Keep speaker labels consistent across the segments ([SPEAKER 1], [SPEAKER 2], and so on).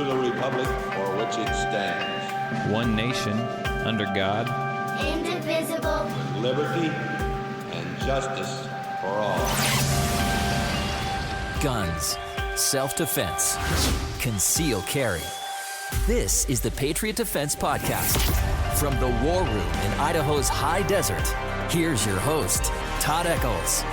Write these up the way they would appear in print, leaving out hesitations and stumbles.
[SPEAKER 1] to the republic for which it stands.
[SPEAKER 2] One nation, under God.
[SPEAKER 3] Indivisible.
[SPEAKER 1] With liberty and justice for all.
[SPEAKER 4] Guns, self-defense, concealed carry. This is the Patriot Defense Podcast. From the war room in Idaho's high desert, here's your host, Todd Echols.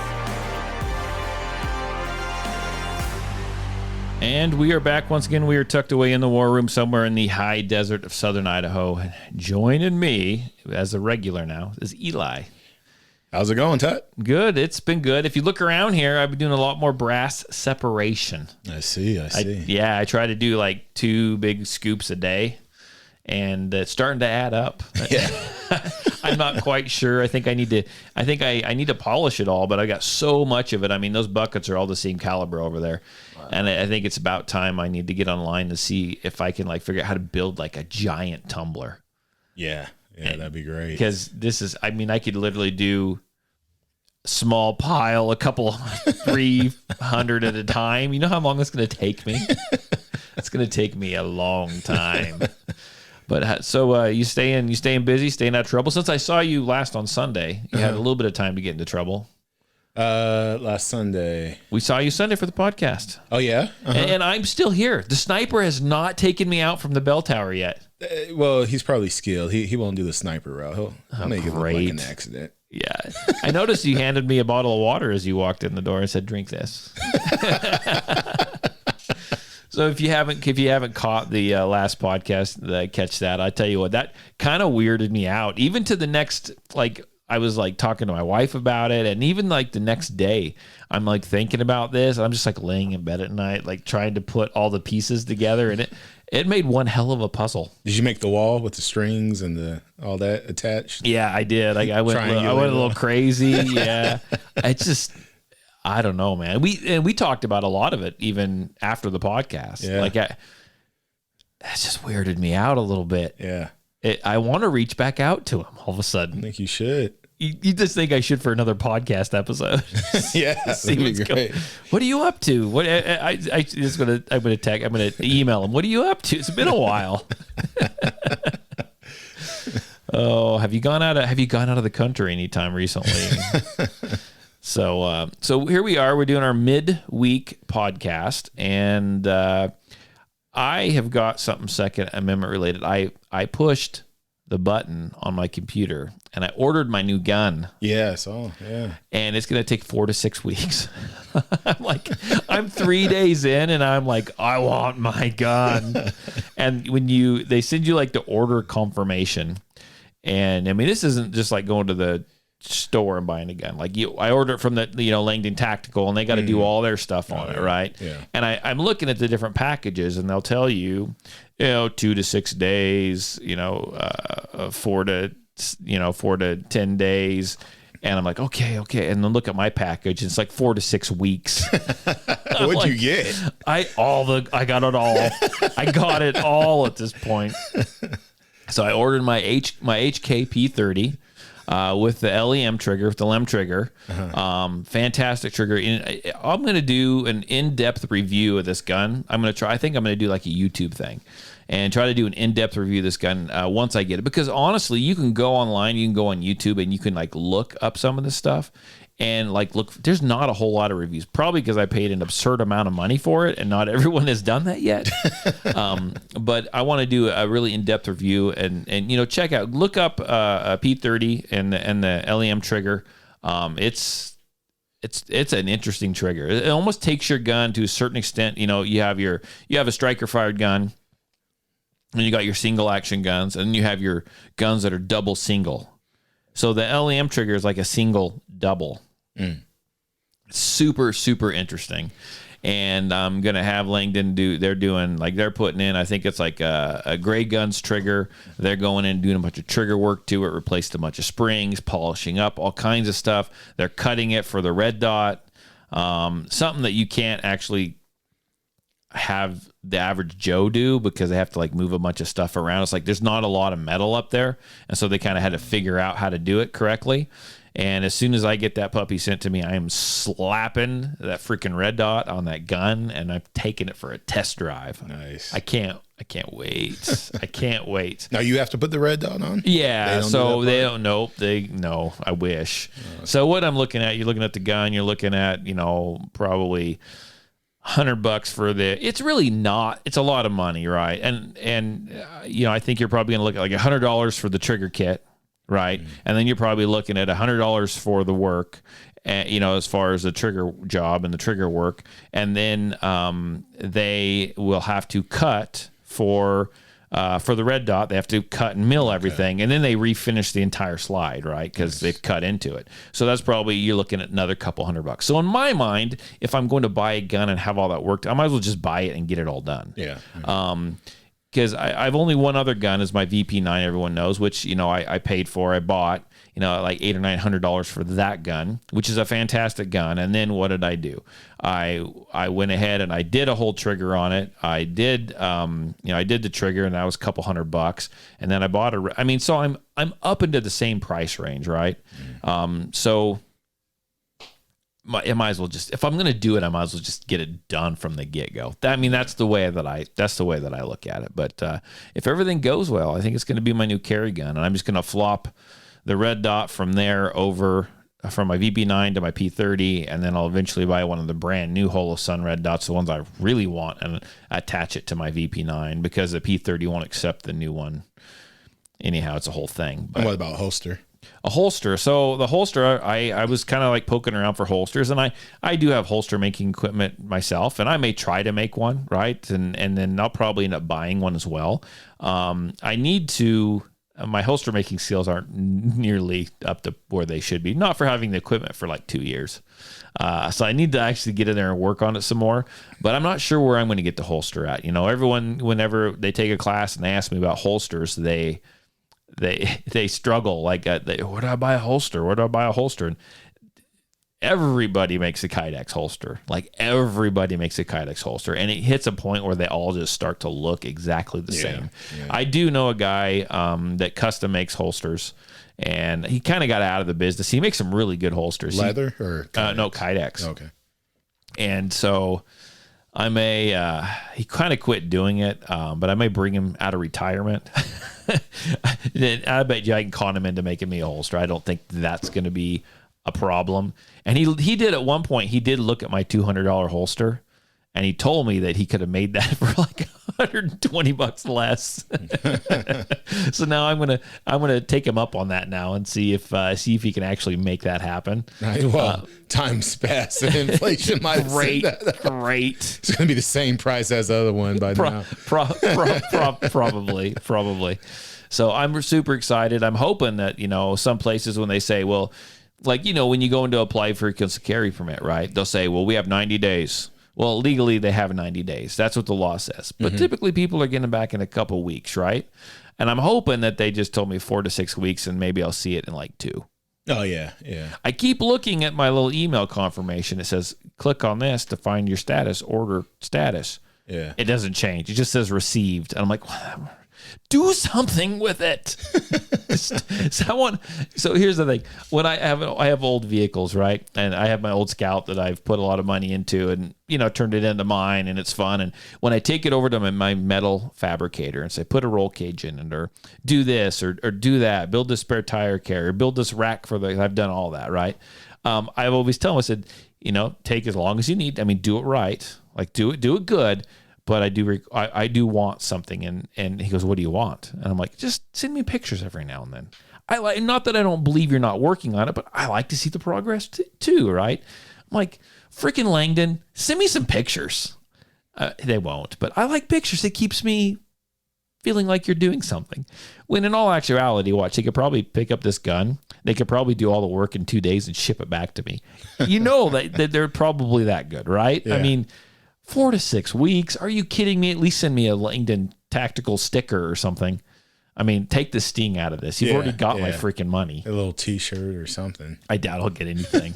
[SPEAKER 2] And we are back once again. We are tucked away in the war room somewhere in the high desert of southern Idaho. Joining me, as a regular now, is Eli.
[SPEAKER 5] How's it going, Todd?
[SPEAKER 2] Good. It's been good. If you look around here, I've been doing a lot more brass separation.
[SPEAKER 5] I see.
[SPEAKER 2] I try to do like 2 big scoops a day, and it's starting to add up.
[SPEAKER 5] Yeah.
[SPEAKER 2] I'm not quite sure. I think I need to polish it all, but I got so much of it. I mean, those buckets are all the same caliber over there. Wow. And I think it's about time I need to get online to see if I can figure out how to build like a giant tumbler.
[SPEAKER 5] Yeah, that'd be great.
[SPEAKER 2] Because I could literally do small pile, a couple 300 at a time. You know how long it's going to take me? It's going to take me a long time. But so you staying busy, staying out of trouble? Since I saw you last on Sunday, you had a little bit of time to get into trouble.
[SPEAKER 5] Last Sunday.
[SPEAKER 2] We saw you Sunday for the podcast.
[SPEAKER 5] Oh, yeah? Uh-huh.
[SPEAKER 2] And I'm still here. The sniper has not taken me out from the bell tower yet.
[SPEAKER 5] Well, he's probably skilled. He won't do the sniper route. He'll make it look like an accident. Yeah.
[SPEAKER 2] I noticed you handed me a bottle of water as you walked in the door and said, "Drink this." So if you haven't caught the last podcast, catch that. I tell you what, that kind of weirded me out. Even to the next, I was talking to my wife about it, and even the next day, I'm thinking about this. I'm just laying in bed at night, trying to put all the pieces together, and it made one hell of a puzzle.
[SPEAKER 5] Did you make the wall with the strings and all that attached?
[SPEAKER 2] Yeah, I did. I went a little crazy. Yeah, I don't know, man. We talked about a lot of it even after the podcast.
[SPEAKER 5] Yeah.
[SPEAKER 2] That just weirded me out a little bit.
[SPEAKER 5] Yeah.
[SPEAKER 2] I want to reach back out to him all of a sudden.
[SPEAKER 5] I think you should.
[SPEAKER 2] You just think I should for another podcast episode?
[SPEAKER 5] Yeah,
[SPEAKER 2] See what's going. What are you up to? What I'm gonna email him. What are you up to? It's been a while. Oh, have you gone out of the country anytime recently? So here we are. We're doing our midweek podcast, and I have got something Second Amendment related. I pushed the button on my computer, and I ordered my new gun.
[SPEAKER 5] Yeah, I saw. Yeah,
[SPEAKER 2] and it's going to take 4 to 6 weeks. I'm 3 days in, and I'm I want my gun. And when they send you the order confirmation, and I mean, this isn't just going to the store and buying a gun. I order it from the Langdon Tactical, and they got to do all their stuff on it, right?
[SPEAKER 5] Yeah.
[SPEAKER 2] And I'm looking at the different packages, and they'll tell you, 2 to 6 days, 4 to 10 days. And I'm okay. And then look at my package. It's 4 to 6 weeks.
[SPEAKER 5] What'd you get?
[SPEAKER 2] I got it all. I got it all at this point. So I ordered my HK P30. With the LEM trigger, with the LEM trigger. Uh-huh. Fantastic trigger. I'm going to do an in-depth review of this gun. I think I'm going to do a YouTube thing and try to do an in-depth review of this gun once I get it. Because honestly, you can go online, you can go on YouTube, and you can look up some of this stuff. And look, there's not a whole lot of reviews, probably because I paid an absurd amount of money for it, and not everyone has done that yet. But I want to do a really in-depth review, and check out, look up a P30 and the LEM trigger. It's an interesting trigger. It almost takes your gun to a certain extent. You have a striker fired gun, and you got your single action guns, and you have your guns that are double single. So the LEM trigger is like a single double. Super, super interesting. And I'm going to have Langdon they're putting in, I think it's a gray guns trigger. They're going in and doing a bunch of trigger work to it, replaced a bunch of springs, polishing up, all kinds of stuff. They're cutting it for the red dot. Something that you can't actually have the average Joe do because they have to move a bunch of stuff around. It's there's not a lot of metal up there. And so they kind of had to figure out how to do it correctly. And as soon as I get that puppy sent to me, I am slapping that freaking red dot on that gun, and I'm taking it for a test drive.
[SPEAKER 5] Nice.
[SPEAKER 2] I can't wait. I can't wait.
[SPEAKER 5] Now you have to put the red dot on?
[SPEAKER 2] Yeah, they don't know. No, I wish. So what I'm looking at, you're looking at the gun, you're looking at, probably $100 for it's really not, it's a lot of money, right? And I think you're probably gonna look at like $100 for the trigger kit, right? And then you're probably looking at $100 for the work, as far as the trigger job and the trigger work. And then they will have to cut for the red dot. They have to cut and mill everything, and then they refinish the entire slide, right? Because they've cut into it. So that's probably, you're looking at another couple $100. So in my mind, if I'm going to buy a gun and have all that worked, I might as well just buy it and get it all done.
[SPEAKER 5] Yeah.
[SPEAKER 2] Because I've only one other gun, is my VP9, everyone knows, which, I paid for. I bought, like $800 or $900 for that gun, which is a fantastic gun. And then what did I do? I went ahead and I did a whole trigger on it. I did, I did the trigger, and that was a couple $100. And then I bought so I'm up into the same price range, right? So I might as well just, if I'm going to do it, I might as well just get it done from the get-go. That's the way that I look at it. But if everything goes well, I think it's going to be my new carry gun, and I'm just going to flop the red dot from there over from my VP9 to my P30, and then I'll eventually buy one of the brand new Holosun red dots, the ones I really want, and attach it to my VP9, because the P30 won't accept the new one. Anyhow, it's a whole thing. But
[SPEAKER 5] and what about holster?
[SPEAKER 2] A holster. So the holster, I was kind of like poking around for holsters, and I do have holster making equipment myself, and I may try to make one, right? And then I'll probably end up buying one as well. I need to, my holster making skills aren't nearly up to where they should be, not for having the equipment for like 2 years. So I need to actually get in there and work on it some more, but I'm not sure where I'm going to get the holster at. Everyone, whenever they take a class and they ask me about holsters, they struggle, like, where do I buy a holster? Where do I buy a holster? And everybody makes a Kydex holster. Like, everybody makes a Kydex holster. And it hits a point where they all just start to look exactly the same. Yeah. I do know a guy that custom makes holsters, and he kind of got out of the business. He makes some really good holsters.
[SPEAKER 5] Leather or Kydex?
[SPEAKER 2] No, Kydex.
[SPEAKER 5] Okay. And
[SPEAKER 2] so he kind of quit doing it, but I may bring him out of retirement. I bet you I can con him into making me a holster. I don't think that's going to be a problem. And he did at one point, he did look at my $200 holster, and he told me that he could have made that for like $120 less. So now I'm gonna take him up on that now and see if he can actually make that happen.
[SPEAKER 5] Well, time's passed and inflation might
[SPEAKER 2] great.
[SPEAKER 5] It's gonna be the same price as the other one by now.
[SPEAKER 2] Probably. So I'm super excited. I'm hoping that some places, when they say, well, like when you go into apply for a concealed carry permit, right? They'll say, well, we have 90 days. Well, legally, they have 90 days. That's what the law says. But typically, people are getting back in a couple weeks, right? And I'm hoping that they just told me 4 to 6 weeks, and maybe I'll see it in like 2.
[SPEAKER 5] Oh, yeah.
[SPEAKER 2] I keep looking at my little email confirmation. It says, click on this to find your status, order status.
[SPEAKER 5] Yeah.
[SPEAKER 2] It doesn't change. It just says received. And I'm like, do something with it. So here's the thing. When I have old vehicles, right? And I have my old Scout that I've put a lot of money into and, turned it into mine, and it's fun. And when I take it over to my metal fabricator and say, put a roll cage in it, or do this, or do that, build this spare tire carrier, build this rack I've done all that, right? I've always tell them, I said, take as long as you need. Do it right. Like, do it good. But I do want something, and he goes, what do you want? And I'm like, just send me pictures every now and then. Not that I don't believe you're not working on it, but I like to see the progress too, right? I'm like, freaking Langdon, send me some pictures. They won't, but I like pictures. It keeps me feeling like you're doing something. When in all actuality, watch, they could probably pick up this gun. They could probably do all the work in 2 days and ship it back to me. that they're probably that good, right?
[SPEAKER 5] Yeah.
[SPEAKER 2] 4 to 6 weeks. Are you kidding me? At least send me a Langdon tactical sticker or something. Take the sting out of this. You've already got my freaking money.
[SPEAKER 5] A little T-shirt or something.
[SPEAKER 2] I doubt I'll get anything.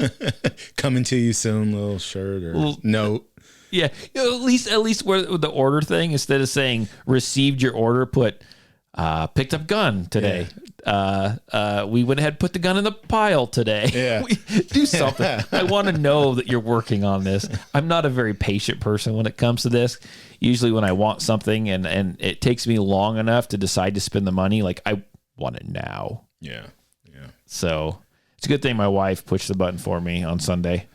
[SPEAKER 5] Coming to you soon, little shirt or note.
[SPEAKER 2] Yeah, at least where the order thing, instead of saying received your order, put Picked up gun today. We went ahead and put the gun in the pile today.
[SPEAKER 5] Yeah.
[SPEAKER 2] Do something. I want to know that you're working on this. I'm not a very patient person when it comes to this. Usually when I want something and it takes me long enough to decide to spend the money, like I want it now.
[SPEAKER 5] Yeah.
[SPEAKER 2] So it's a good thing my wife pushed the button for me on Sunday.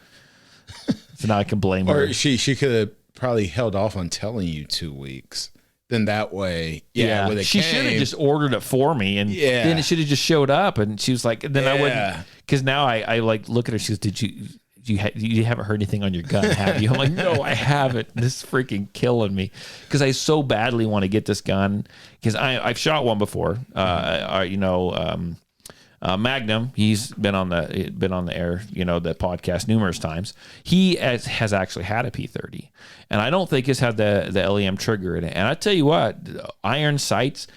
[SPEAKER 2] So now I can blame her.
[SPEAKER 5] Or she could have probably held off on telling you 2 weeks. Then that way, when it
[SPEAKER 2] she should have just ordered it for me, and then it should have just showed up. And she was like, and then I wouldn't, because now I like look at her. She goes, you haven't heard anything on your gun, have you? I'm like, no, I haven't. This is freaking killing me because I so badly want to get this gun because I've shot one before. Magnum, he's been on the air, the podcast numerous times. He has actually had a P30, and I don't think it's had the LEM trigger in it. And I tell you what, iron sights,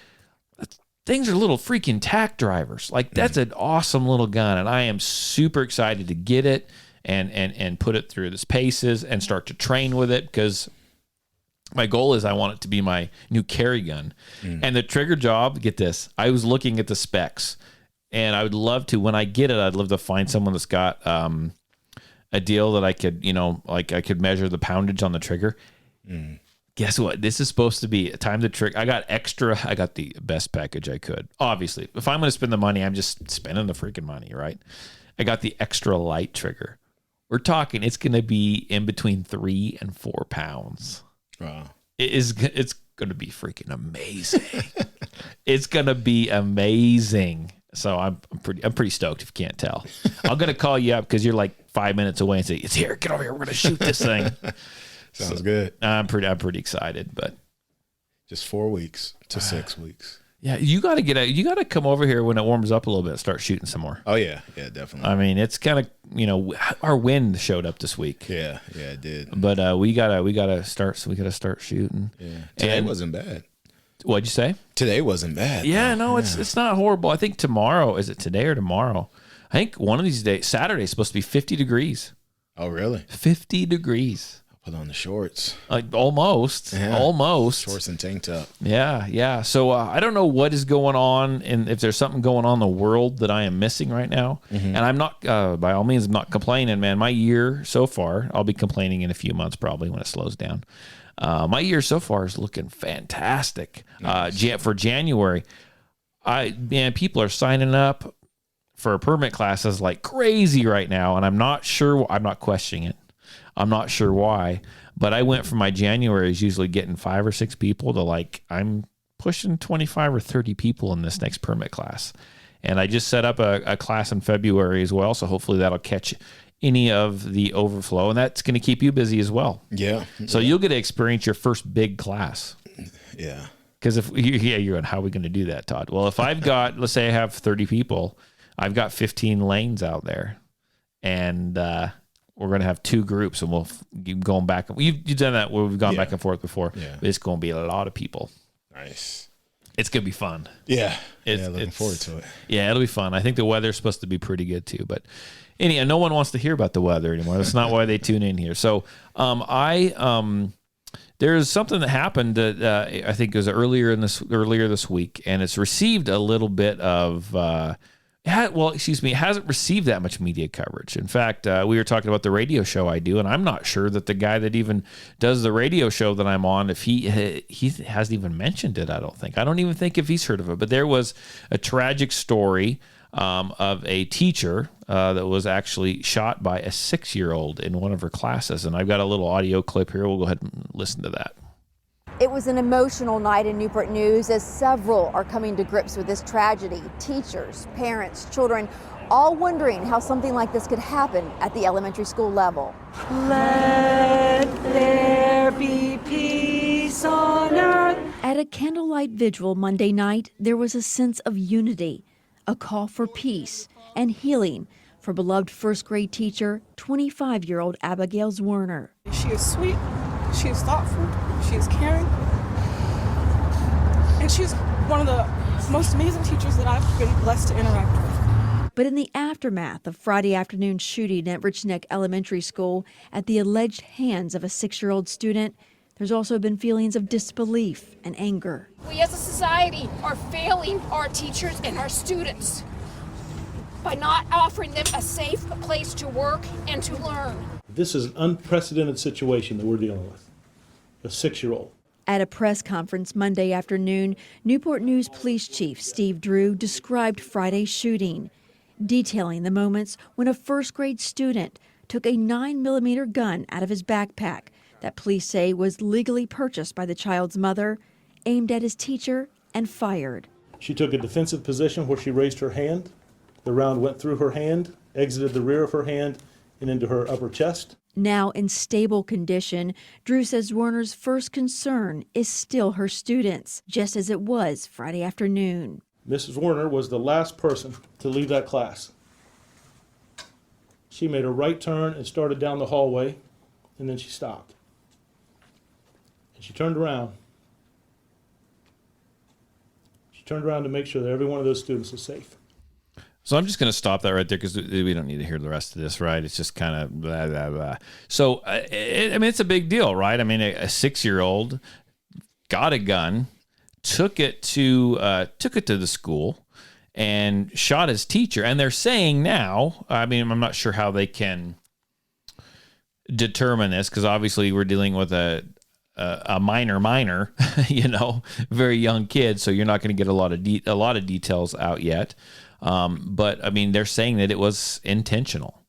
[SPEAKER 2] things are little freaking tack drivers. Like that's an awesome little gun, and I am super excited to get it and put it through its paces and start to train with it because my goal is I want it to be my new carry gun. And the trigger job, get this, I was looking at the specs. And I would love to, when I get it, I'd love to find someone that's got a deal that I could, I could measure the poundage on the trigger. Guess what? This is supposed to be a time to trigger. I got the best package I could. Obviously, if I'm going to spend the money, I'm just spending the freaking money, right? I got the extra light trigger. We're talking, it's going to be in between 3 and 4 pounds.
[SPEAKER 5] Wow.
[SPEAKER 2] It's going to be freaking amazing. It's going to be amazing. So I'm pretty stoked if you can't tell. I'm going to call you up because you're like 5 minutes away and say, it's here, get over here. We're going to shoot this thing.
[SPEAKER 5] Sounds good.
[SPEAKER 2] I'm pretty excited, but
[SPEAKER 5] just 4 weeks to 6 weeks.
[SPEAKER 2] Yeah. You got to come over here when it warms up a little bit and start shooting some more.
[SPEAKER 5] Oh yeah. Yeah, definitely.
[SPEAKER 2] I mean, it's kind of, our wind showed up this week.
[SPEAKER 5] Yeah. Yeah, it did.
[SPEAKER 2] But we gotta start shooting.
[SPEAKER 5] Yeah. Today wasn't bad.
[SPEAKER 2] What'd you say?
[SPEAKER 5] Today wasn't bad.
[SPEAKER 2] Yeah, no, it's not horrible. I think tomorrow, is it today or tomorrow? I think one of these days, Saturday is supposed to be 50 degrees.
[SPEAKER 5] Oh, really?
[SPEAKER 2] 50 degrees.
[SPEAKER 5] I'll put on the shorts.
[SPEAKER 2] Like almost.
[SPEAKER 5] Shorts and tank top.
[SPEAKER 2] Yeah. So I don't know what is going on and if there's something going on in the world that I am missing right now. And I'm not, by all means, I'm not complaining, man. My year so far, I'll be complaining in a few months probably when it slows down. My year so far is looking fantastic. Nice. For January, people are signing up for permit classes like crazy right now, and I'm not sure. I'm not questioning it. I'm not sure why, but I went from my January is usually getting 5 or 6 people to like I'm pushing 25 or 30 people in this next permit class, and I just set up a class in February as well. So hopefully that'll catch any of the overflow, and that's going to keep you busy as well. Yeah. So you'll get to experience your first big class.
[SPEAKER 5] Yeah.
[SPEAKER 2] Because you're going, how are we going to do that, Todd? Well, if I've got, let's say I have 30 people, I've got 15 lanes out there, and we're going to have 2 groups, and we'll keep going back. You've done that where we've gone back and forth before. Yeah. But it's going to be a lot of people.
[SPEAKER 5] Nice.
[SPEAKER 2] It's going to be fun.
[SPEAKER 5] Yeah. Looking forward to it.
[SPEAKER 2] Yeah, it'll be fun. I think the weather's supposed to be pretty good too, but anyhow, no one wants to hear about the weather anymore. That's not why they tune in here. So, there's something that happened that I think was earlier this week, and it's received a little bit of it hasn't received that much media coverage. In fact, we were talking about the radio show I do, and I'm not sure that the guy that even does the radio show that I'm on, if he hasn't even mentioned it. I don't even think if he's heard of it. But there was a tragic story of a teacher that was actually shot by a 6-year-old in one of her classes. And I've got a little audio clip here. We'll go ahead and listen to that.
[SPEAKER 6] It was an emotional night in Newport News as several are coming to grips with this tragedy. Teachers, parents, children, all wondering how something like this could happen at the elementary school level.
[SPEAKER 7] Let there be peace on earth.
[SPEAKER 8] At a candlelight vigil Monday night, there was a sense of unity, a call for peace and healing for beloved first grade teacher, 25-year-old Abigail Werner.
[SPEAKER 7] She is sweet, she is thoughtful, she is caring, and she's one of the most amazing teachers that I've been blessed to interact with.
[SPEAKER 8] But in the aftermath of Friday afternoon shooting at Rich Neck Elementary School at the alleged hands of a 6-year-old student, There's also been feelings of disbelief and anger.
[SPEAKER 9] We as a society are failing our teachers and our students by not offering them a safe place to work and to learn.
[SPEAKER 10] This is an unprecedented situation that we're dealing with. A 6-year-old.
[SPEAKER 8] At a press conference Monday afternoon, Newport News Police Chief Steve Drew described Friday's shooting, detailing the moments when a first-grade student took a 9mm gun out of his backpack that police say was legally purchased by the child's mother, aimed at his teacher, and fired.
[SPEAKER 10] She took a defensive position where she raised her hand. The round went through her hand, exited the rear of her hand, and into her upper chest.
[SPEAKER 8] Now in stable condition, Drew says Werner's first concern is still her students, just as it was Friday afternoon.
[SPEAKER 10] Mrs. Werner was the last person to leave that class. She made a right turn and started down the hallway, and then she stopped. And she turned around. She turned around to make sure that every one of those students was safe.
[SPEAKER 2] So I'm just going to stop that right there because we don't need to hear the rest of this, right? It's just kind of blah, blah, blah. So, it's a big deal, right? I mean, a 6-year-old got a gun, took it to the school, and shot his teacher. And they're saying now, I mean, I'm not sure how they can determine this because obviously we're dealing with a minor, very young kid, so you're not going to get a lot of details out yet. But I mean, they're saying that it was intentional.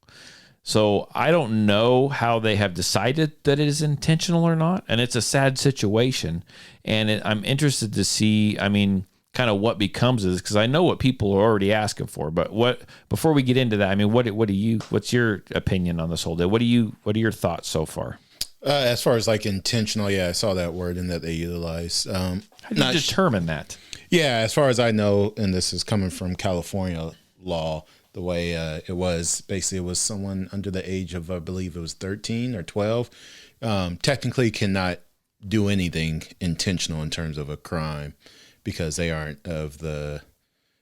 [SPEAKER 2] So I don't know how they have decided that it is intentional or not. And it's a sad situation. And I'm interested to see, I mean, kind of what becomes of this, because I know what people are already asking for. But before we get into that, I mean, what's your opinion on this whole deal? What are your thoughts so far?
[SPEAKER 5] As far as like intentional, yeah, I saw that word in that they utilize.
[SPEAKER 2] How do you determine that?
[SPEAKER 5] Yeah, as far as I know, and this is coming from California law, the way it was, basically it was someone under the age of, I believe it was 13 or 12, technically cannot do anything intentional in terms of a crime because they aren't of the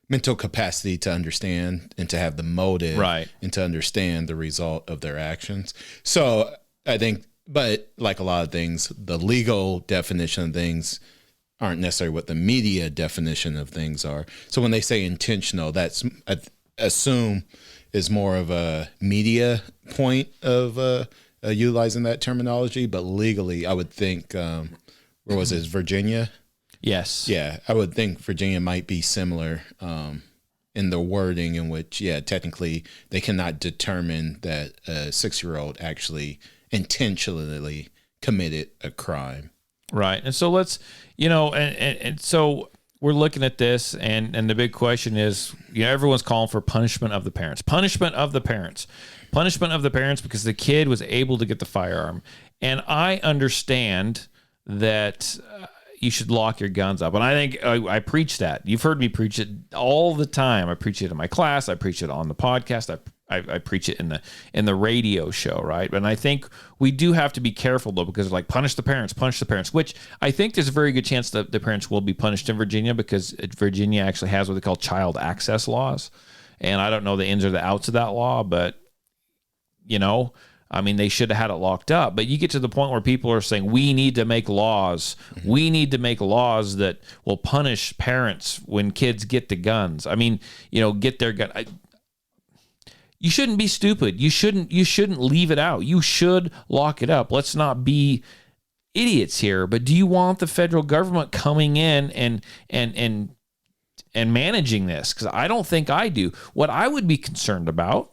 [SPEAKER 5] mental capacity to understand and to have the motive,
[SPEAKER 2] right,
[SPEAKER 5] and to understand the result of their actions. So I think, but like a lot of things, the legal definition of things aren't necessarily what the media definition of things are. So when they say intentional, that's, I assume, is more of a media point of utilizing that terminology. But legally, I would think, where was it, Virginia?
[SPEAKER 2] Yes.
[SPEAKER 5] Yeah, I would think Virginia might be similar in the wording in which, yeah, technically they cannot determine that a 6-year-old actually intentionally committed a crime.
[SPEAKER 2] Right. And so let's, and so we're looking at this and the big question is, everyone's calling for punishment of the parents because the kid was able to get the firearm. And I understand that you should lock your guns up. And I think I preach that. You've heard me preach it all the time. I preach it in my class. I preach it on the podcast. I preach it in the radio show, right? And I think we do have to be careful though, because like punish the parents, which I think there's a very good chance that the parents will be punished in Virginia because Virginia actually has what they call child access laws. And I don't know the ins or the outs of that law, but I mean, they should have had it locked up. But you get to the point where people are saying, we need to make laws. Mm-hmm. We need to make laws that will punish parents when kids get the guns. I mean, get their gun. You shouldn't be stupid. You shouldn't leave it out. You should lock it up. Let's not be idiots here. But do you want the federal government coming in and managing this? Because I don't think I do. What I would be concerned about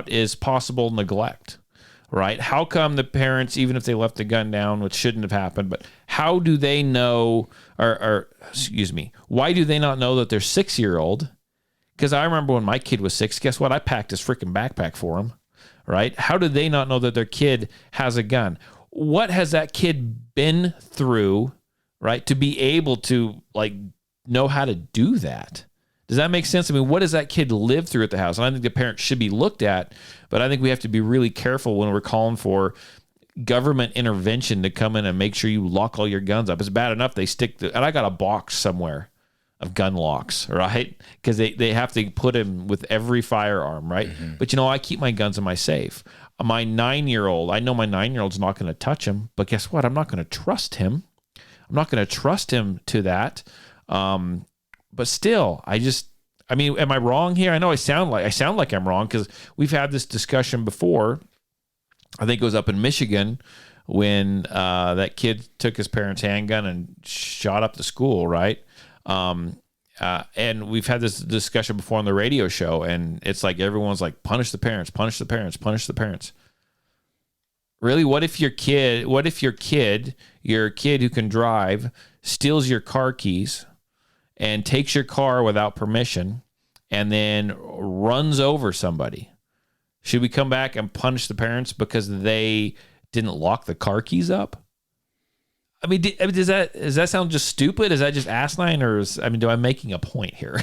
[SPEAKER 2] is possible neglect, right? How come the parents, even if they left the gun down, which shouldn't have happened, but how do they know, why do they not know that their 6-year-old? Because I remember when my kid was 6, guess what? I packed his freaking backpack for him, right? How did they not know that their kid has a gun? What has that kid been through, right, to be able to, know how to do that? Does that make sense? I mean, what does that kid live through at the house? And I think the parents should be looked at, but I think we have to be really careful when we're calling for government intervention to come in and make sure you lock all your guns up. It's bad enough they and I got a box somewhere of gun locks, right? Because they have to put him with every firearm, right? But, I keep my guns in my safe. My 9-year-old, I know my 9-year-old's not going to touch him, but guess what? I'm not going to trust him. I'm not going to trust him to that. But still, am I wrong here? I know I sound like I'm wrong, because we've had this discussion before. I think it was up in Michigan when that kid took his parents' handgun and shot up the school, right? And we've had this discussion before on the radio show, and it's like everyone's like, punish the parents, punish the parents, punish the parents. Really? What if your kid who can drive, steals your car keys and takes your car without permission and then runs over somebody? Should we come back and punish the parents because they didn't lock the car keys up? Does that sound just stupid? Is that just asinine, or do I'm making a point here?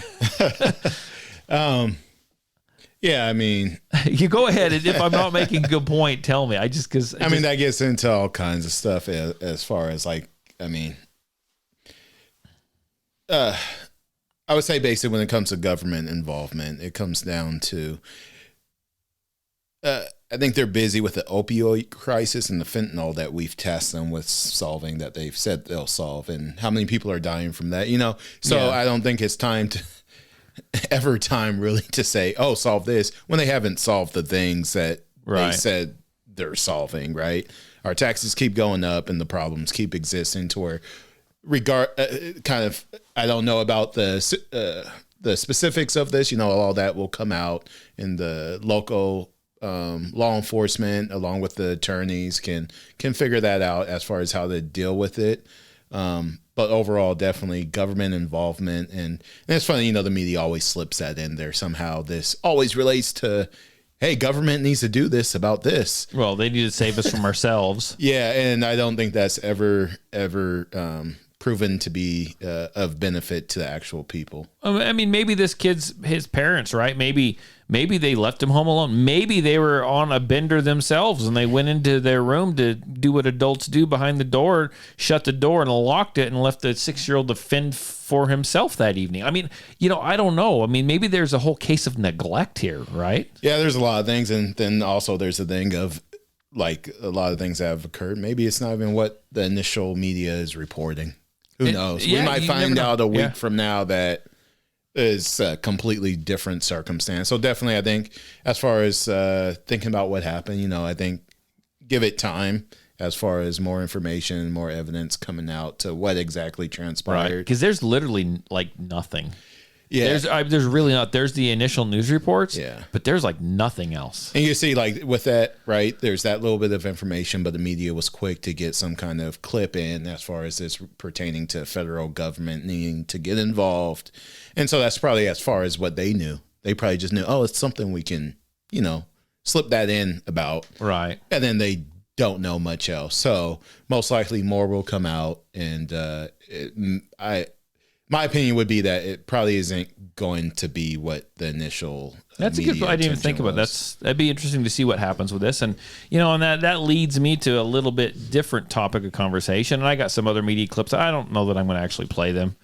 [SPEAKER 5] Yeah,
[SPEAKER 2] you go ahead, and if I'm not making a good point, tell me.
[SPEAKER 5] That gets into all kinds of stuff as far as I would say basically when it comes to government involvement, it comes down to I think they're busy with the opioid crisis and the fentanyl that we've tasked them with solving, that they've said they'll solve, and how many people are dying from that, So yeah. I don't think it's time really to say, oh, solve this, when they haven't solved the things that they said they're solving, right? Our taxes keep going up and the problems keep existing to where I don't know about the specifics of this, all that will come out in the local law enforcement, along with the attorneys, can figure that out as far as how to deal with it. But overall, definitely government involvement. And it's funny, the media always slips that in there somehow. This always relates to, hey, government needs to do this about this.
[SPEAKER 2] Well, they need to save us from ourselves.
[SPEAKER 5] Yeah, and I don't think that's ever proven to be of benefit to the actual people.
[SPEAKER 2] Maybe this his parents, right? Maybe they left him home alone. Maybe they were on a bender themselves and they went into their room to do what adults do behind the door, shut the door and locked it, and left the 6-year-old to fend for himself that evening. I don't know. Maybe there's a whole case of neglect here, right?
[SPEAKER 5] Yeah, there's a lot of things. And then also there's the thing of, a lot of things that have occurred. Maybe it's not even what the initial media is reporting. Who knows? We might find out a week from now that is a completely different circumstance. So definitely, I think as far as thinking about what happened, I think give it time as far as more information, more evidence coming out to what exactly transpired.
[SPEAKER 2] Right, because there's literally nothing.
[SPEAKER 5] Yeah,
[SPEAKER 2] there's really not. There's the initial news reports.
[SPEAKER 5] Yeah,
[SPEAKER 2] but there's nothing else.
[SPEAKER 5] And you see, with that, right? There's that little bit of information, but the media was quick to get some kind of clip in as far as this pertaining to federal government needing to get involved, and so that's probably as far as what they knew. They probably just knew, oh, it's something we can, slip that in about,
[SPEAKER 2] right?
[SPEAKER 5] And then they don't know much else. So most likely more will come out, and my opinion would be that it probably isn't going to be what the initial.
[SPEAKER 2] That's a good point. I didn't even think about that'd be interesting to see what happens with this, and and that leads me to a little bit different topic of conversation. And I got some other media clips. I don't know that I'm going to actually play them.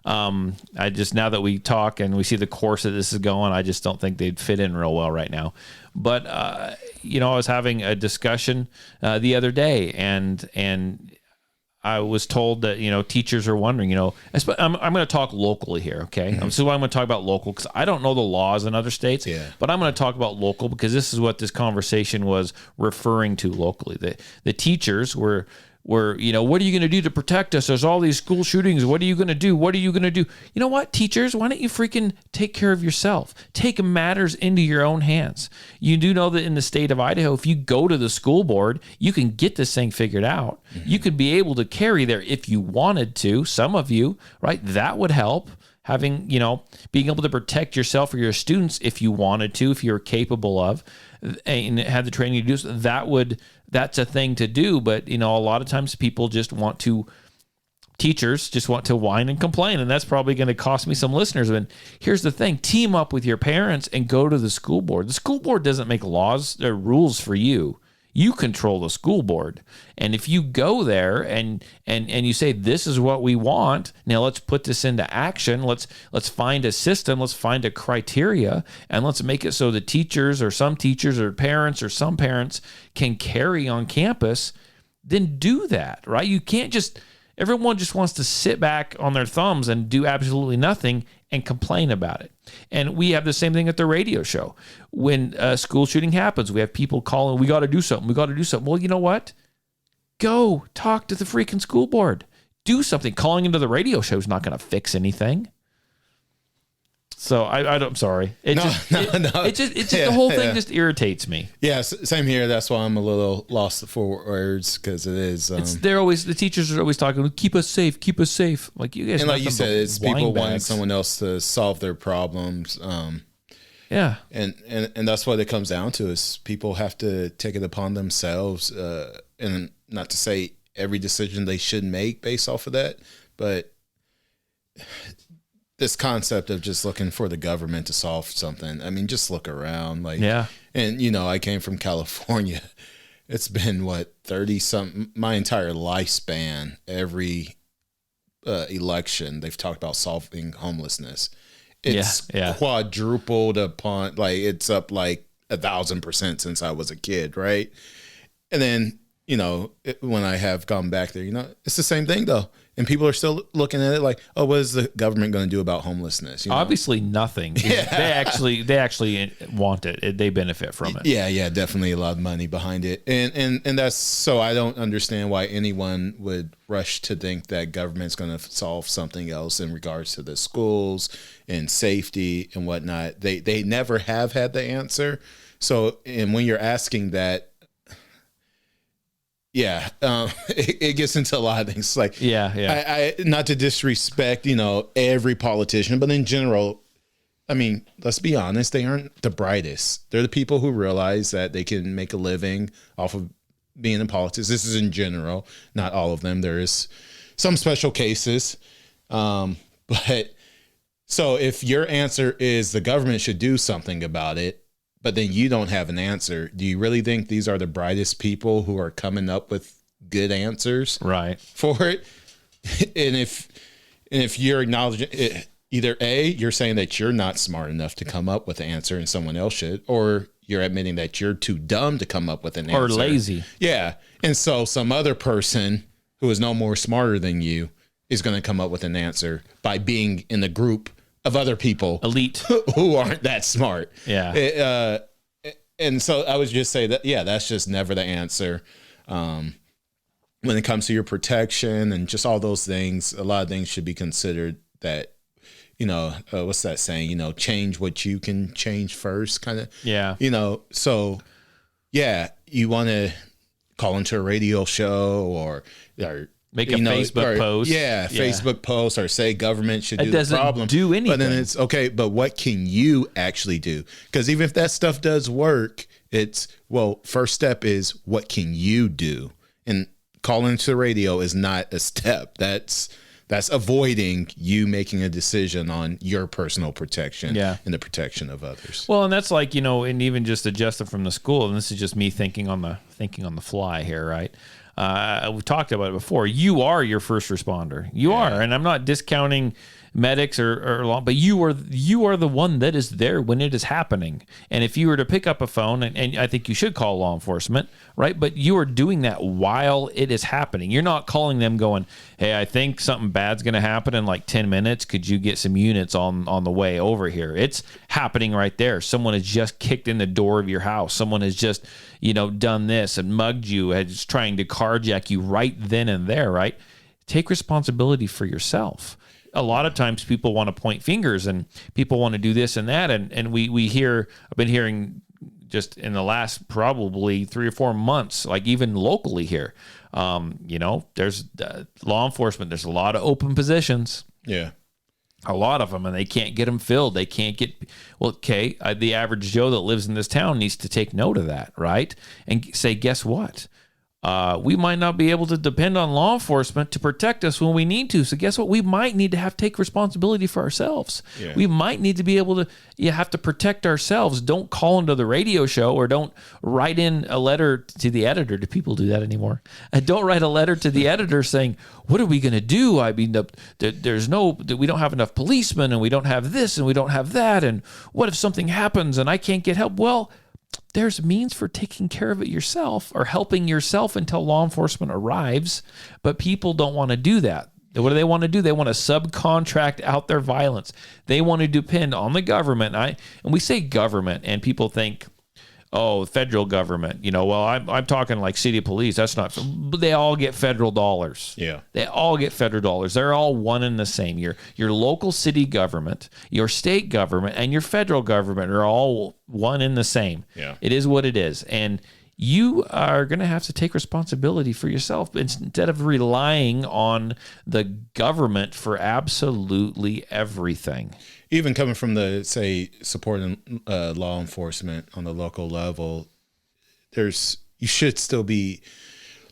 [SPEAKER 2] I just, now that we talk and we see the course that this is going, I just don't think they'd fit in real well right now. But I was having a discussion the other day, and I was told that, teachers are wondering, I'm going to talk locally here, okay? Mm-hmm. So I'm going to talk about local because I don't know the laws in other states, but I'm going to talk about local because this is what this conversation was referring to locally. The teachers were, what are you going to do to protect us? There's all these school shootings. What are you going to do? What are you going to do? You know what, teachers? Why don't you freaking take care of yourself? Take matters into your own hands. You do know that in the state of Idaho, if you go to the school board, you can get this thing figured out. Mm-hmm. You could be able to carry there if you wanted to. Some of you, right? That would help. Having, being able to protect yourself or your students if you wanted to, if you're capable of, and had the training to do so, that's a thing to do. But, a lot of times teachers just want to whine and complain, and that's probably going to cost me some listeners. And here's the thing, team up with your parents and go to the school board. The school board doesn't make laws or rules for you. You control the school board. And if you go there and you say, this is what we want, now let's put this into action. Let's find a system. Let's find a criteria, and let's make it so the teachers or some teachers or parents or some parents can carry on campus, then do that, right? You can't just, everyone just wants to sit back on their thumbs and do absolutely nothing and complain about it. And we have the same thing at the radio show. When a school shooting happens, we have people calling, we got to do something. We got to do something. Well, you know what? Go talk to the freaking school board. Do something. Calling into the radio show is not going to fix anything. So I'm sorry. It just the whole thing just irritates me.
[SPEAKER 5] Yeah, same here. That's why I'm a little lost for words, because it is.
[SPEAKER 2] The teachers are always talking, keep us safe, keep us safe. Like you guys,
[SPEAKER 5] and like you said, it's people wanting someone else to solve their problems.
[SPEAKER 2] Yeah,
[SPEAKER 5] and that's what it comes down to, is people have to take it upon themselves, and not to say every decision they should make based off of that, but this concept of just looking for the government to solve something. I mean, just look around. Like,
[SPEAKER 2] yeah.
[SPEAKER 5] And, I came from California. It's been, 30-something, my entire lifespan, every election, they've talked about solving homelessness. It's quadrupled upon, it's up 1,000% since I was a kid, right? And then, when I have gone back there, it's the same thing, though. And people are still looking at it like, oh, what is the government going to do about homelessness?
[SPEAKER 2] Obviously nothing. Yeah. They actually want it. They benefit from it.
[SPEAKER 5] Yeah, definitely a lot of money behind it. And that's, so I don't understand why anyone would rush to think that government's going to solve something else in regards to the schools and safety and whatnot. They never have had the answer. So, and when you're asking that, yeah, it gets into a lot of things. Like, I not to disrespect, every politician, but in general, I mean, let's be honest, they aren't the brightest. They're the people who realize that they can make a living off of being in politics. This is in general, not all of them. There is some special cases, but so if your answer is the government should do something about it, but then you don't have an answer, do you really think these are the brightest people who are coming up with good answers for it? And if you're acknowledging it, either A, you're saying that you're not smart enough to come up with an answer and someone else should, or you're admitting that you're too dumb to come up with an answer.
[SPEAKER 2] Or lazy.
[SPEAKER 5] Yeah. And so some other person who is no more smarter than you is going to come up with an answer by being in the group of other people,
[SPEAKER 2] elite,
[SPEAKER 5] who aren't that smart.
[SPEAKER 2] Yeah.
[SPEAKER 5] And so I would just say that, that's just never the answer. When it comes to your protection and just all those things, a lot of things should be considered that, what's that saying? Change what you can change first, kind of.
[SPEAKER 2] Yeah.
[SPEAKER 5] So you want to call into a radio show or
[SPEAKER 2] make a Facebook post.
[SPEAKER 5] Yeah, Facebook post, or say government should do the problem.
[SPEAKER 2] Do anything.
[SPEAKER 5] But then it's okay, but what can you actually do? Because even if that stuff does work, it's, first step is what can you do? And calling into the radio is not a step. That's avoiding you making a decision on your personal protection and the protection of others.
[SPEAKER 2] Well, and that's like, and even just adjusted from the school, and this is just me thinking on the fly here, right? We've talked about it before. You are your first responder. You are, and I'm not discounting medics but you are the one that is there when it is happening. And if you were to pick up a phone, and I think you should call law enforcement, right? But you are doing that while it is happening. You're not calling them going, hey, I think something bad's going to happen in 10 minutes. Could you get some units on the way over here? It's happening right there. Someone has just kicked in the door of your house. Someone has just, done this and mugged you, is trying to carjack you right then and there, right? Take responsibility for yourself. A lot of times people want to point fingers and people want to do this and that. And we hear, I've been hearing just in the last probably 3 or 4 months, even locally here, there's law enforcement, there's a lot of open positions.
[SPEAKER 5] Yeah.
[SPEAKER 2] A lot of them, and they can't get them filled. They can't get, the average Joe that lives in this town needs to take note of that, right? And say, guess what? we might not be able to depend on law enforcement to protect us when we need to. So guess what? We might need to take responsibility for ourselves. Yeah. We might need to be able to, you have to protect ourselves. Don't call into the radio show, or don't write in a letter to the editor. Do people do that anymore? Don't write a letter to the editor saying, what are we going to do? I mean, we don't have enough policemen, and we don't have this, and we don't have that. And what if something happens and I can't get help? Well, there's means for taking care of it yourself, or helping yourself until law enforcement arrives. But people don't want to do that. What do they want to do? They want to subcontract out their violence. They want to depend on the government. And we say government, and people think, oh, federal government. Well, I'm talking like city police. That's not. They all get federal dollars.
[SPEAKER 5] Yeah,
[SPEAKER 2] they all get federal dollars. They're all one and the same. Your local city government, your state government, and your federal government are all one and the same.
[SPEAKER 5] Yeah,
[SPEAKER 2] it is what it is, and you are going to have to take responsibility for yourself instead of relying on the government for absolutely everything.
[SPEAKER 5] Even coming from the, say, supporting law enforcement on the local level, you should still be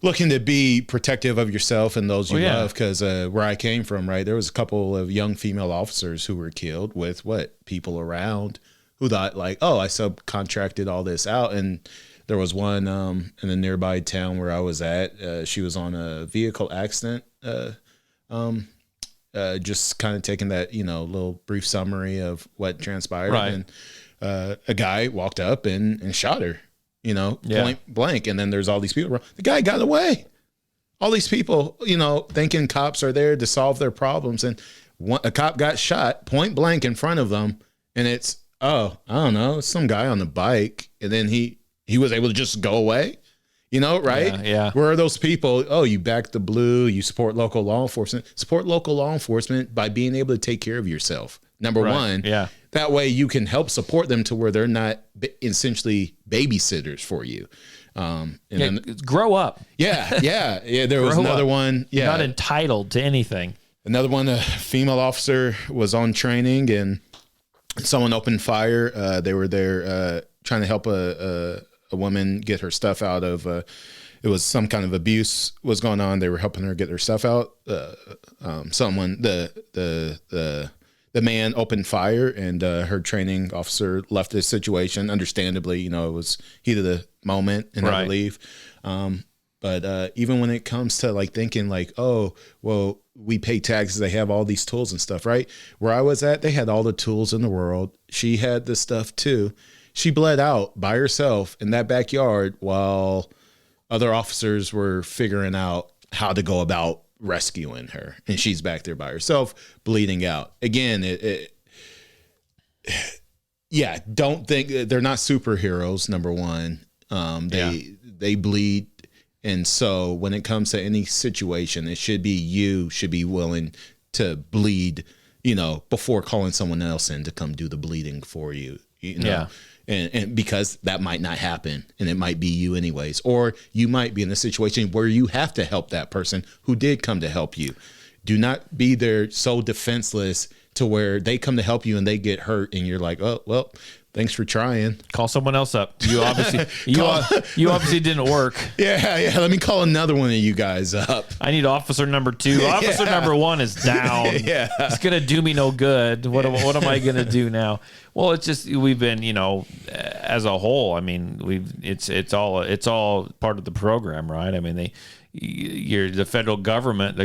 [SPEAKER 5] looking to be protective of yourself and those you love. Because where I came from, right, there was a couple of young female officers who were killed with people around who thought like, oh, I subcontracted all this out. And there was one in a nearby town where I was at. She was on a vehicle accident. Just kind of taking that, little brief summary of what transpired.
[SPEAKER 2] Right.
[SPEAKER 5] And a guy walked up and shot her, point blank. And then there's all these people. The guy got away. All these people, thinking cops are there to solve their problems. And a cop got shot point blank in front of them. And it's, I don't know, some guy on the bike. And then he was able to just go away. Right?
[SPEAKER 2] Yeah.
[SPEAKER 5] Where are those people? Oh, you back the blue, you support local law enforcement. Support local law enforcement by being able to take care of yourself. Number one.
[SPEAKER 2] Yeah.
[SPEAKER 5] That way you can help support them to where they're not essentially babysitters for you.
[SPEAKER 2] Then, grow up.
[SPEAKER 5] Yeah. There was another one. Yeah.
[SPEAKER 2] You're not entitled to anything.
[SPEAKER 5] Another one, a female officer was on training and someone opened fire. They were there trying to help a woman get her stuff out of it was some kind of abuse was going on. They were helping her get her stuff out. The man opened fire, and her training officer left the situation. Understandably, it was heat of the moment, and I believe. But even when it comes to like thinking like, oh, well, we pay taxes, they have all these tools and stuff, right? Where I was at, they had all the tools in the world. She had the stuff too. She bled out by herself in that backyard while other officers were figuring out how to go about rescuing her. And she's back there by herself, bleeding out. Again, don't think they're not superheroes, number one. They bleed. And so when it comes to any situation, it should be you should be willing to bleed, before calling someone else in to come do the bleeding for you.
[SPEAKER 2] Yeah.
[SPEAKER 5] And because that might not happen, and it might be you anyways, or you might be in a situation where you have to help that person who did come to help you. Do not be there so defenseless to where they come to help you and they get hurt and you're like, oh, well, thanks for trying.
[SPEAKER 2] Call someone else up. You obviously you obviously didn't work.
[SPEAKER 5] Yeah. Let me call another one of you guys up.
[SPEAKER 2] I need officer number 2. Officer number 1 is down. It's gonna do me no good. What am I gonna do now? Well, it's just we've been, as a whole. I mean, it's all part of the program, right? I mean, the federal government,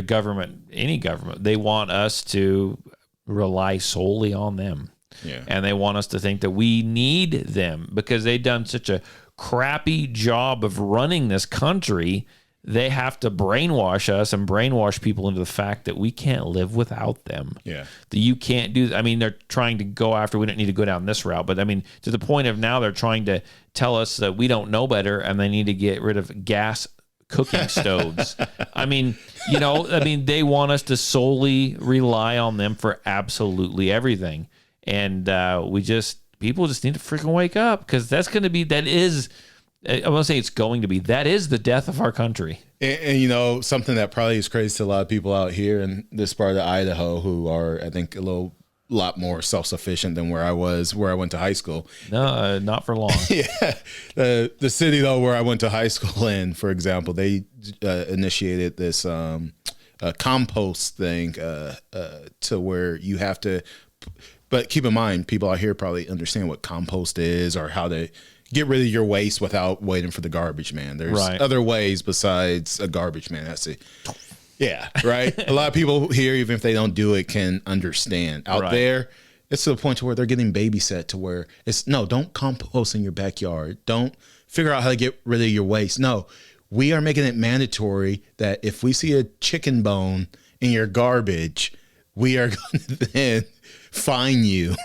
[SPEAKER 2] any government, they want us to rely solely on them.
[SPEAKER 5] Yeah.
[SPEAKER 2] And they want us to think that we need them because they've done such a crappy job of running this country. They have to brainwash us and brainwash people into the fact that we can't live without them.
[SPEAKER 5] Yeah.
[SPEAKER 2] That you can't do. I mean, they're trying to go after, we don't need to go down this route, but I mean, to the point of now they're trying to tell us that we don't know better and they need to get rid of gas cooking stoves. I mean, they want us to solely rely on them for absolutely everything. And people just need to freaking wake up because that is the death of our country.
[SPEAKER 5] And something that probably is crazy to a lot of people out here in this part of Idaho who are, I think, a little lot more self-sufficient than where I went to high school.
[SPEAKER 2] No, not for long.
[SPEAKER 5] Yeah. The city though where I went to high school in, for example, they initiated this compost thing to where you have to, but keep in mind, people out here probably understand what compost is or how to get rid of your waste without waiting for the garbage man. There's other ways besides a garbage man. That's it. Yeah, right. A lot of people here, even if they don't do it, can understand. Out there, it's to the point to where they're getting babysat to where don't compost in your backyard. Don't figure out how to get rid of your waste. No, we are making it mandatory that if we see a chicken bone in your garbage, we are going to then fine you.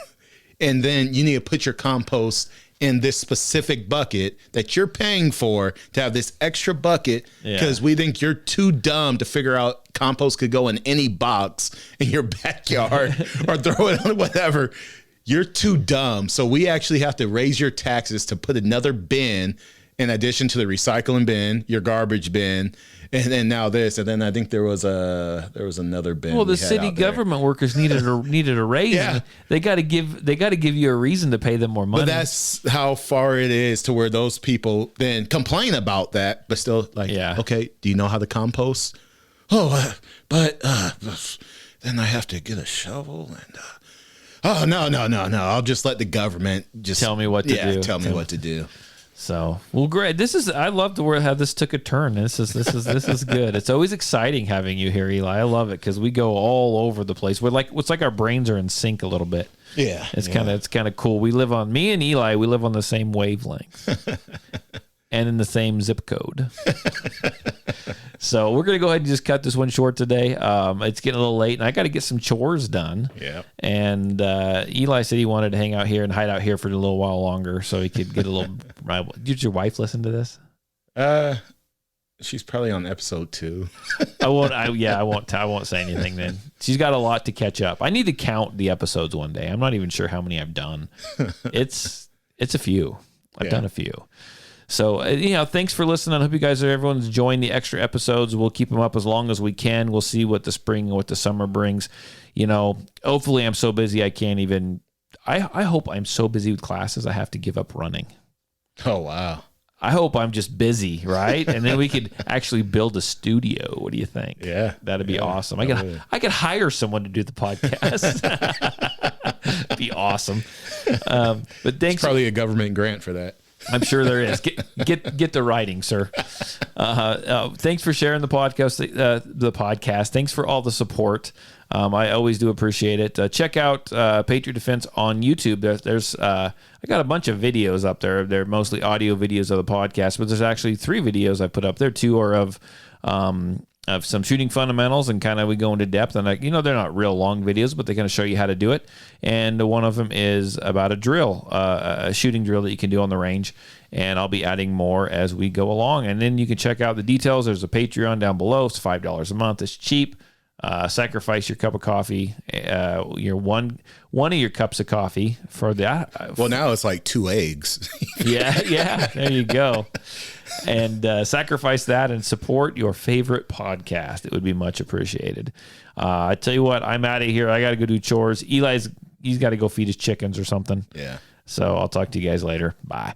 [SPEAKER 5] And then you need to put your compost in this specific bucket that you're paying for to have this extra bucket because we think you're too dumb to figure out compost could go in any box in your backyard or throw it on whatever. You're too dumb. So we actually have to raise your taxes to put another bin in addition to the recycling bin, your garbage bin, and then now this, and then I think there was another bin.
[SPEAKER 2] Well, the city government workers needed a raise.
[SPEAKER 5] Yeah.
[SPEAKER 2] They got to give you a reason to pay them more money.
[SPEAKER 5] But that's how far it is to where those people then complain about that, but still okay, do you know how to compost? Oh, but then I have to get a shovel and no. I'll just let the government just
[SPEAKER 2] tell me what to do.
[SPEAKER 5] Tell me what to do.
[SPEAKER 2] So, well, great. I love how this took a turn. This is good. It's always exciting having you here, Eli. I love it because we go all over the place. It's like our brains are in sync a little bit.
[SPEAKER 5] Yeah,
[SPEAKER 2] it's kind of cool. Me and Eli, we live on the same wavelength and in the same zip code. So we're gonna go ahead and just cut this one short today. It's getting a little late, and I got to get some chores done.
[SPEAKER 5] Yeah.
[SPEAKER 2] And Eli said he wanted to hang out here and hide out here for a little while longer, so he could get a little. Did your wife listen to this?
[SPEAKER 5] She's probably on episode 2.
[SPEAKER 2] I won't say anything then. She's got a lot to catch up. I need to count the episodes one day. I'm not even sure how many I've done. It's a few. I've done a few. So, thanks for listening. I hope you guys everyone's enjoying the extra episodes. We'll keep them up as long as we can. We'll see what the spring and what the summer brings. Hopefully I'm so busy I can't even. I hope I'm so busy with classes I have to give up running.
[SPEAKER 5] Oh, wow.
[SPEAKER 2] I hope I'm just busy, right? And then we could actually build a studio. What do you think?
[SPEAKER 5] Yeah.
[SPEAKER 2] That'd be awesome. I could hire someone to do the podcast. Be awesome. But thanks.
[SPEAKER 5] There's probably a government grant for that.
[SPEAKER 2] I'm sure there is. Get the writing, sir. Thanks for sharing the podcast. Thanks for all the support. I always do appreciate it. Check out Patriot Defense on YouTube. There's I got a bunch of videos up there. They're mostly audio videos of the podcast, but there's actually 3 videos I put up there. 2 are of some shooting fundamentals, and kind of we go into depth. And they're not real long videos, but they kind of show you how to do it. And one of them is about a drill, a shooting drill that you can do on the range. And I'll be adding more as we go along. And then you can check out the details. There's a Patreon down below. It's $5 a month. It's cheap. Sacrifice your cup of coffee, your one of your cups of coffee for that.
[SPEAKER 5] Well, now it's like 2 eggs.
[SPEAKER 2] Yeah. There you go. And sacrifice that and support your favorite podcast. It would be much appreciated. I tell you what, I'm out of here. I got to go do chores. He's got to go feed his chickens or something.
[SPEAKER 5] Yeah.
[SPEAKER 2] So I'll talk to you guys later. Bye.